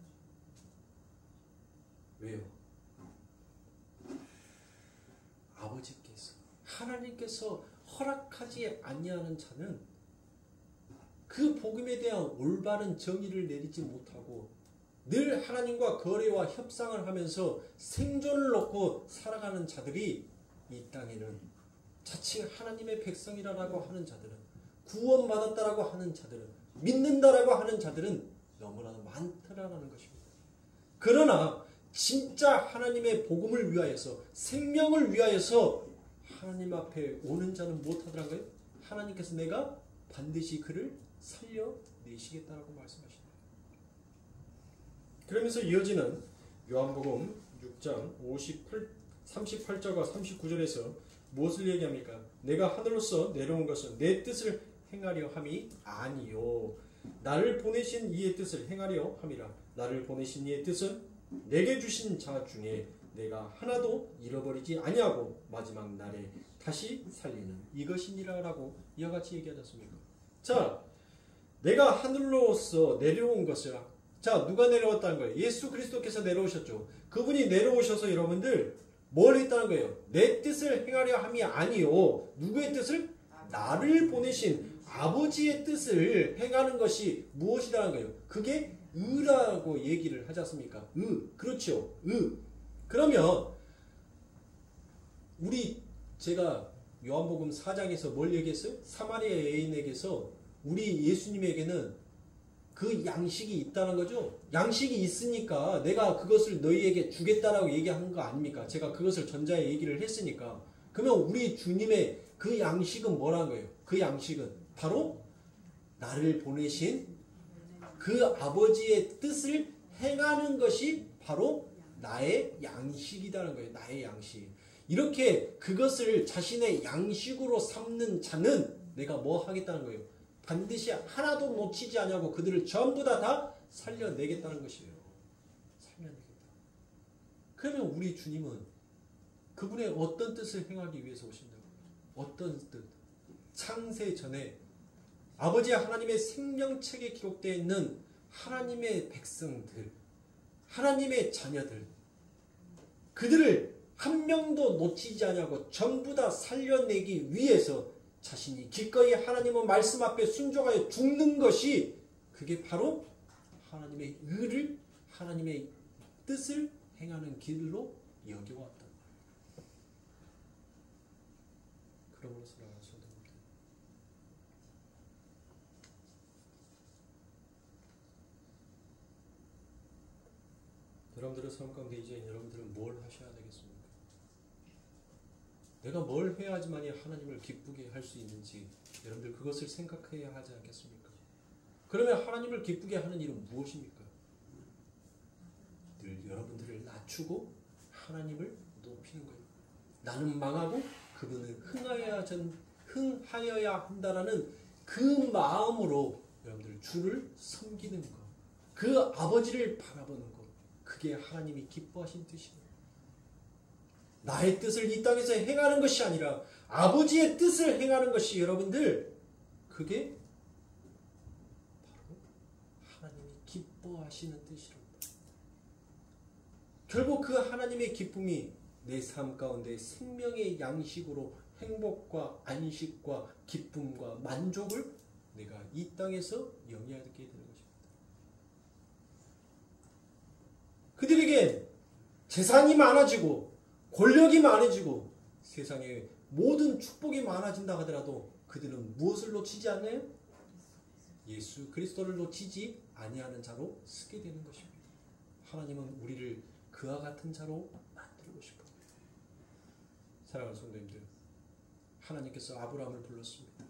왜요? 아버지께서, 하나님께서 허락하지 아니하는 자는 그 복음에 대한 올바른 정의를 내리지 못하고 늘 하나님과 거래와 협상을 하면서 생존을 놓고 살아가는 자들이 이 땅에는 자칭 하나님의 백성이라고 하는 자들은, 구원받았다라고 하는 자들은, 믿는다라고 하는 자들은 너무나 많더라라는 것입니다. 그러나 진짜 하나님의 복음을 위하여서, 생명을 위하여서 하나님 앞에 오는 자는 무엇하더라고요? 하나님께서 내가 반드시 그를 살려내시겠다라고 말씀하십니다. 그러면서 이어지는 요한복음 6장 38절과 39절에서 무엇을 얘기합니까? 내가 하늘로서 내려온 것은 내 뜻을 행하려 함이 아니요 나를 보내신 이의 뜻을 행하려 함이라. 나를 보내신 이의 뜻은 내게 주신 자 중에 내가 하나도 잃어버리지 아니하고 마지막 날에 다시 살리는 이것이니라라고 이와 같이 얘기하지 않습니까? 자, 내가 하늘로서 내려온 것을, 자, 누가 내려왔다는 거예요? 예수 그리스도께서 내려오셨죠. 그분이 내려오셔서 여러분들 뭘 했다는 거예요? 내 뜻을 행하려 함이 아니요 누구의 뜻을? 나를 보내신 아버지의 뜻을 행하는 것이 무엇이라는 거예요? 그게 의라고 얘기를 하지 않습니까? 그렇죠. 그러면 제가 요한복음 4장에서 뭘 얘기했어요? 사마리아 여인에게서 우리 예수님에게는 그 양식이 있다는 거죠. 양식이 있으니까 내가 그것을 너희에게 주겠다라고 얘기한 거 아닙니까? 제가 그것을 전자에 얘기를 했으니까. 그러면 우리 주님의 그 양식은 뭐라는 거예요? 그 양식은 바로 나를 보내신 그 아버지의 뜻을 행하는 것이 바로 나의 양식이라는 거예요. 나의 양식. 이렇게 그것을 자신의 양식으로 삼는 자는 내가 뭐 하겠다는 거예요? 반드시 하나도 놓치지 않냐고 그들을 전부 다 살려내겠다는 것이에요. 살려내겠다. 그러면 우리 주님은 그분의 어떤 뜻을 행하기 위해서 오신다고요? 어떤 뜻? 창세 전에 아버지 하나님의 생명책에 기록되어 있는 하나님의 백성들, 하나님의 자녀들, 그들을 한 명도 놓치지 않냐고 전부 다 살려내기 위해서 자신이 기꺼이 하나님의 말씀 앞에 순종하여 죽는 것이 그게 바로 하나님의 의를, 하나님의 뜻을 행하는 길로 여겨왔다. 그러므로 사랑하는 성도님들, 여러분들의 삶 가운데 이제 여러분들은 뭘 하셔야 되겠습니까? 내가 뭘 해야지만이 하나님을 기쁘게 할 수 있는지 여러분들 그것을 생각해야 하지 않겠습니까? 그러면 하나님을 기쁘게 하는 일은 무엇입니까? 늘 여러분들을 낮추고 하나님을 높이는 거예요. 나는 망하고 그분은 흥하여야 한다라는 그 마음으로 여러분들 주를 섬기는 것, 그 아버지를 바라보는 것, 그게 하나님이 기뻐하신 뜻입니다. 나의 뜻을 이 땅에서 행하는 것이 아니라 아버지의 뜻을 행하는 것이 여러분들 그게 바로 하나님이 기뻐하시는 뜻이랍니다. 결국 그 하나님의 기쁨이 내 삶 가운데 생명의 양식으로 행복과 안식과 기쁨과 만족을 내가 이 땅에서 영위하게 되는 것입니다. 그들에게 재산이 많아지고 권력이 많아지고 세상에 모든 축복이 많아진다 하더라도 그들은 무엇을 놓치지 않나요? 예수 그리스도를 놓치지 아니하는 자로 쓰게 되는 것입니다. 하나님은 우리를 그와 같은 자로 만들고 싶어요. 사랑하는 성도님들, 하나님께서 아브라함을 불렀습니다.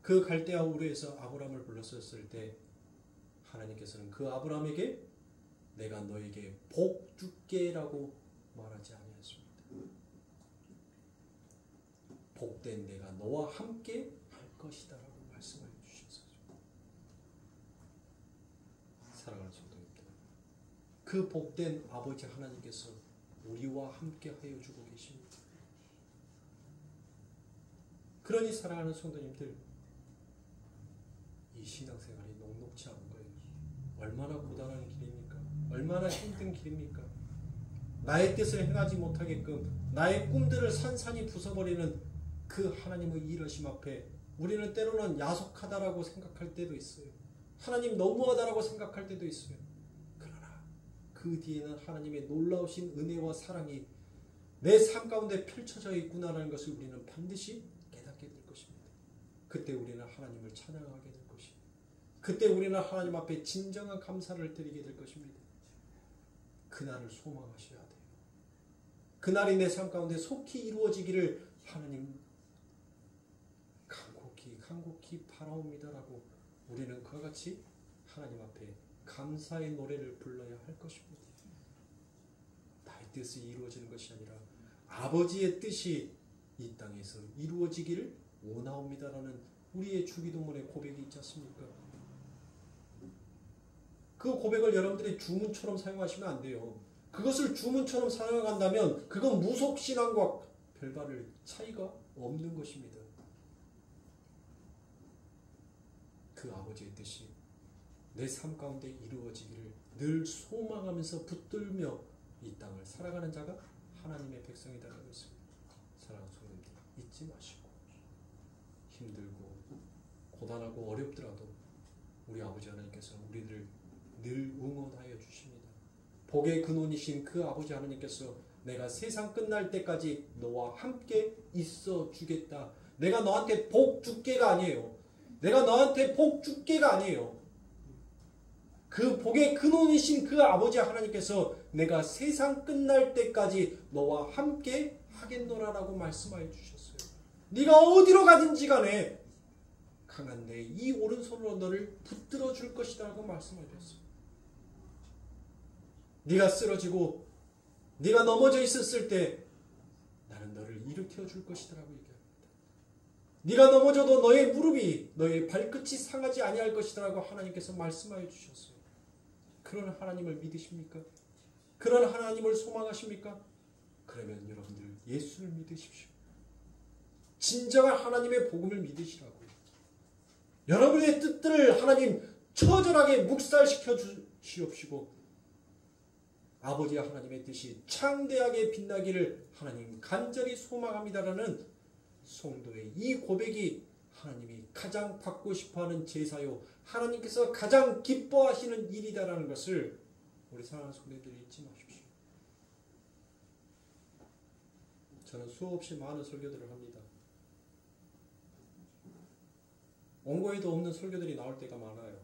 그 갈대아 우르에서 아브라함을 불렀었을 때 하나님께서는 그 아브라함에게 내가 너에게 복 줄게라고 말하지 아니하였습니다. 복된 내가 너와 함께 할 것이다 라고 말씀해 주셨어요. 사랑하는 성도님들, 그 복된 아버지 하나님께서 우리와 함께 하여 주고 계십니다. 그러니 사랑하는 성도님들, 이 신앙생활이 녹록지 않은 거예요. 얼마나 고단한 길입니까? 얼마나 힘든 길입니까? 나의 뜻을 행하지 못하게끔 나의 꿈들을 산산이 부숴버리는 그 하나님의 일하심 앞에 우리는 때로는 야속하다라고 생각할 때도 있어요. 하나님 너무하다라고 생각할 때도 있어요. 그러나 그 뒤에는 하나님의 놀라우신 은혜와 사랑이 내 삶 가운데 펼쳐져 있구나라는 것을 우리는 반드시 깨닫게 될 것입니다. 그때 우리는 하나님을 찬양하게 될 것입니다. 그때 우리는 하나님 앞에 진정한 감사를 드리게 될 것입니다. 그날을 소망하셔야 돼요. 그날이 내 삶 가운데 속히 이루어지기를 하나님 간곡히 바라옵니다라고 우리는 그와 같이 하나님 앞에 감사의 노래를 불러야 할 것입니다. 나의 뜻이 이루어지는 것이 아니라 아버지의 뜻이 이 땅에서 이루어지기를 원하옵니다라는 우리의 주기도문의 고백이 있지 않습니까? 그 고백을 여러분들이 주문처럼 사용하시면 안 돼요. 그것을 주문처럼 사용한다면 그건 무속신앙과 별다를 차이가 없는 것입니다. 그 아버지의 뜻이 내 삶 가운데 이루어지기를 늘 소망하면서 붙들며 이 땅을 살아가는 자가 하나님의 백성이다라고 했습니다. 사랑하는 성도님들, 잊지 마시고 힘들고 고단하고 어렵더라도 우리 아버지 하나님께서 우리들을 늘 응원하여 주십니다. 복의 근원이신 그 아버지 하나님께서 내가 세상 끝날 때까지 너와 함께 있어 주겠다. 내가 너한테 복 줄게가 아니에요. 내가 너한테 복 줄게가 아니에요. 그 복의 근원이신 그 아버지 하나님께서 내가 세상 끝날 때까지 너와 함께 하겠노라라고 말씀하여 주셨어요. 네가 어디로 가든지 간에 강한 내 이 오른손으로 너를 붙들어 줄 것이다 라고 말씀하여 주셨어요. 네가 쓰러지고 네가 넘어져 있었을 때 나는 너를 일으켜 줄 것이다라고 얘기합니다. 네가 넘어져도 너의 무릎이 너의 발끝이 상하지 아니할 것이다라고 하나님께서 말씀하여 주셨어요. 그런 하나님을 믿으십니까? 그런 하나님을 소망하십니까? 그러면 여러분들 예수를 믿으십시오. 진정한 하나님의 복음을 믿으시라고요. 여러분의 뜻들을 하나님 처절하게 묵살시켜 주시옵시고 아버지 하나님의 뜻이 창대하게 빛나기를 하나님 간절히 소망합니다라는 성도의 이 고백이 하나님이 가장 받고 싶어하는 제사요 하나님께서 가장 기뻐하시는 일이다라는 것을 우리 사랑하는 성도들이 잊지 마십시오. 저는 수없이 많은 설교들을 합니다. 원고에도 없는 설교들이 나올 때가 많아요.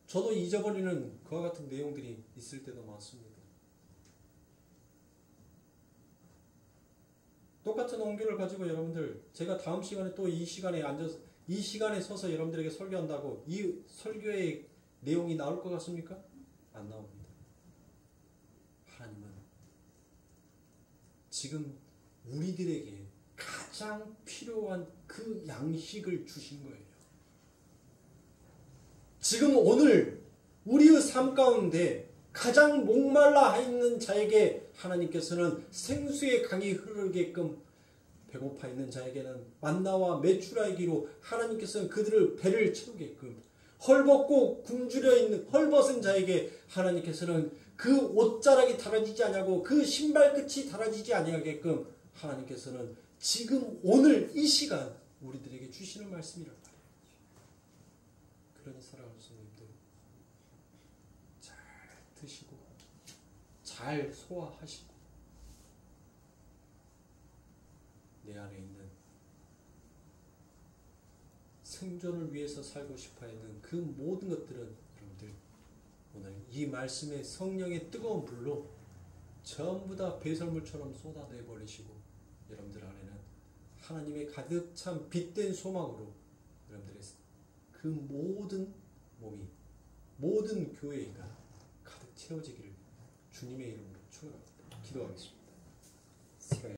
저도 잊어버리는 그와 같은 내용들이 있을 때도 많습니다. 똑같은 원교를 가지고 여러분들 제가 다음 시간에 또 이 시간에 앉아서 이 시간에 서서 여러분들에게 설교한다고 이 설교의 내용이 나올 것 같습니까? 안 나옵니다. 하나님은 지금 우리들에게 가장 필요한 그 양식을 주신 거예요. 지금 오늘 우리의 삶 가운데 가장 목말라 있는 자에게 하나님께서는 생수의 강이 흐르게끔 배고파 있는 자에게는 만나와 메추라기로 하나님께서는 그들을 배를 채우게끔 헐벗고 굶주려 있는 헐벗은 자에게 하나님께서는 그 옷자락이 달아지지 아니하고 그 신발끝이 달아지지 아니하게끔 하나님께서는 지금 오늘 이 시간 우리들에게 주시는 말씀이란 말이에요. 그러니 사랑하는 성도님들 잘 드시고 잘 소화하시고 내 안에 있는 생존을 위해서 살고 싶어하는 그 모든 것들은 여러분들 오늘 이 말씀의 성령의 뜨거운 불로 전부 다 배설물처럼 쏟아내 버리시고 여러분들 안에는 하나님의 가득 찬 빛된 소망으로 여러분들의 그 모든 몸이 모든 교회가 가득 채워지기를 주님의 이름으로 축원합니다. 기도하겠습니다.